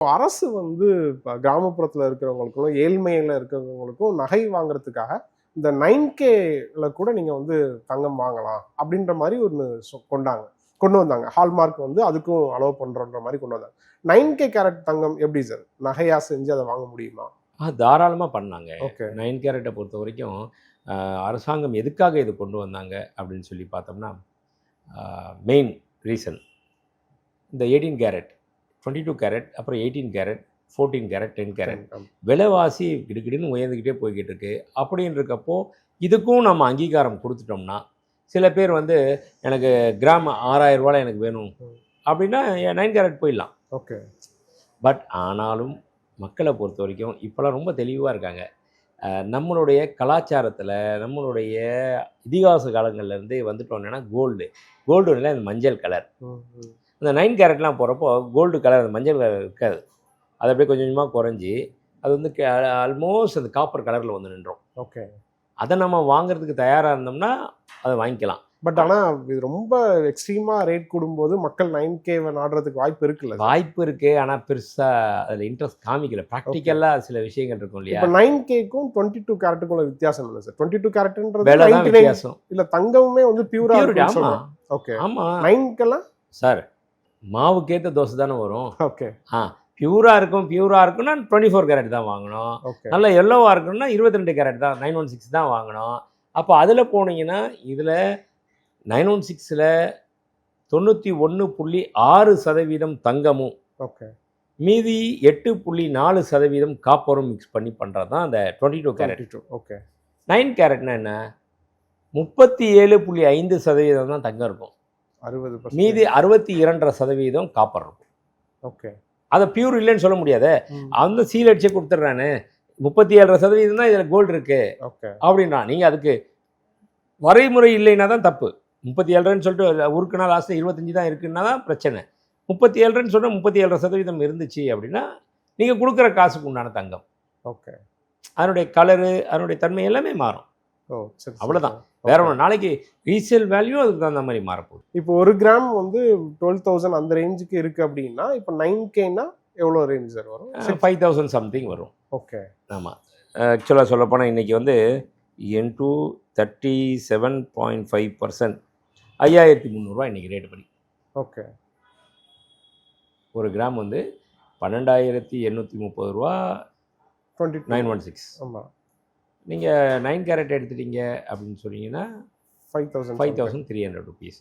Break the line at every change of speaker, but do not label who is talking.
அரசு வந்து இப்போ கிராமப்புறத்தில் இருக்கிறவங்களுக்கும் ஏழ்மையில் இருக்கிறவங்களுக்கும் நகை வாங்குறதுக்காக இந்த 9Kல கூட நீங்கள் வந்து தங்கம் வாங்கலாம் அப்படின்ற மாதிரி ஒன்று கொண்டு வந்தாங்க. ஹால்மார்க் வந்து அதுக்கும் அலோவ் பண்ணுறன்ற மாதிரி கொண்டு வந்தாங்க. 9K கேரட் தங்கம் எப்படி சார் நகையாக செஞ்சு அதை வாங்க முடியுமா?
தாராளமாக பண்ணாங்க.
ஓகே.
9 கேரட்டை பொறுத்த வரைக்கும் அரசாங்கம் எதுக்காக இது கொண்டு வந்தாங்க அப்படின்னு சொல்லி பார்த்தோம்னா, மெயின் ரீசன் இந்த 18 கேரட், 22 கேரட், அப்புறம் 18 கேரட், 14 கேரட், 10 கேரட் விலைவாசி கிடுக்கிடுன்னு உயர்ந்துக்கிட்டே போய்கிட்டு இருக்கு. அப்படின்னு இருக்கப்போ இதுக்கும் நம்ம அங்கீகாரம் கொடுத்துட்டோம்னா, சில பேர் வந்து எனக்கு கிராம் 6000 ரூபாயில் எனக்கு வேணும் அப்படின்னா 9 கேரட் போயிடலாம்.
ஓகே.
பட் ஆனாலும் மக்களை பொறுத்த வரைக்கும் இப்போலாம் ரொம்ப தெளிவாக இருக்காங்க. நம்மளுடைய கலாச்சாரத்தில் நம்மளுடைய இதிகாச காலங்கள்லேருந்து வந்துட்டோம்னா கோல்டு இல்லை அந்த மஞ்சள் கலர். இந்த 9 கேரட்லாம் போகிறப்போ கோல்டு கலர் அந்த மஞ்சள் கலர் இருக்காது. அது அப்படியே கொஞ்சம் கொஞ்சமாக குறைஞ்சி அது வந்து ஆல்மோஸ்ட் அந்த காப்பர் கலரில் வந்து நின்றோம்.
ஓகே.
அதை நம்ம வாங்குறதுக்கு தயாராக இருந்தோம்னா அதை வாங்கிக்கலாம்.
பட் ஆனால் இது ரொம்ப எக்ஸ்ட்ரீமாக ரேட் கூடும்போது மக்கள் 9Kவை நாடுறதுக்கு வாய்ப்பு இருக்குல்ல?
வாய்ப்பு இருக்குது, ஆனால் பெருசாக அதில் இன்ட்ரெஸ்ட் காமிக்கல. ப்ராக்டிக்கலாக சில விஷயங்கள் இருக்கும் இல்லையா?
இப்போ 9Kக்கும் 22 கேரட்டுக்கும் வித்தியாசம் இல்லை சார்? 22 கேரட்ன்றது
விலை தான் வித்தியாசம்.
இல்லை தங்கமுமே வந்து பியூரா இருக்கும்.
ஆமாம்.
ஓகே.
ஆமாம்.
9Kலாம்
சார் மாவுக்கேற்ற தோசை தானே வரும்.
ஓகே.
பியூராக இருக்குன்னா 24 கேரட் தான் வாங்கணும். நல்லா எல்லோவாக இருக்கணும்னா 22 கேரட் தான் 916 தான் வாங்கணும். அப்போ அதில் போனீங்கன்னா இதில் 916ல் 91.6% தங்கமும்,
ஓகே,
மீதி 8.4% காப்பரும் மிக்ஸ் பண்ணி பண்ணுறது தான் அந்த 22 கேரட்.
ஓகே.
9 கேரட்னா என்ன? 37.5% தான் தங்கம் இருக்கும்.
60%.
மீதி 62.5% காப்பர் இருக்கும்.
ஓகே.
அதை பியூர் இல்லைன்னு சொல்ல முடியாது. அந்த சீல் அடிச்சே கொடுத்துட்றானே 37% தான் இதில் கோல்டு இருக்கு அப்படின்னா நீங்கள் அதுக்கு வரைமுறை இல்லைன்னா தான் தப்பு. 37ன்னு சொல்லிட்டு உருக்குனா லாஸ்ட்டில் 25 தான் இருக்குன்னா தான் பிரச்சனை. 37ன்னு சொல்லிட்டு 37% இருந்துச்சு அப்படின்னா நீங்கள் கொடுக்குற காசுக்கு உண்டான தங்கம்.
ஓகே. அதனுடைய
கலரு அதனுடைய தன்மை எல்லாமே மாறும். அவ்வளோதான். வேற ஒன்று நாளைக்கு ரீசேல் வேல்யூ அதுக்கு தகுந்த மாதிரி மாறப்போகுது.
இப்போ 1 கிராம் வந்து 12,000 அந்த ரேஞ்சுக்கு இருக்குது அப்படின்னா இப்போ 9Kனா எவ்வளோ ரேஞ்ச் சார் வரும்?
5,000 சம்திங் வரும்.
ஓகே.
ஆமாம். ஆக்சுவலாக சொல்லப்போனால் இன்றைக்கி வந்து N2 37.5% 5,300 இன்றைக்கி ரேட்டு படி.
ஓகே.
1 கிராம் வந்து 12,830 916.
ஆமாம்.
நீங்கள் 9 கேரட் எடுத்துட்டீங்க அப்படின்னு சொன்னீங்கன்னா
5,300
rupees.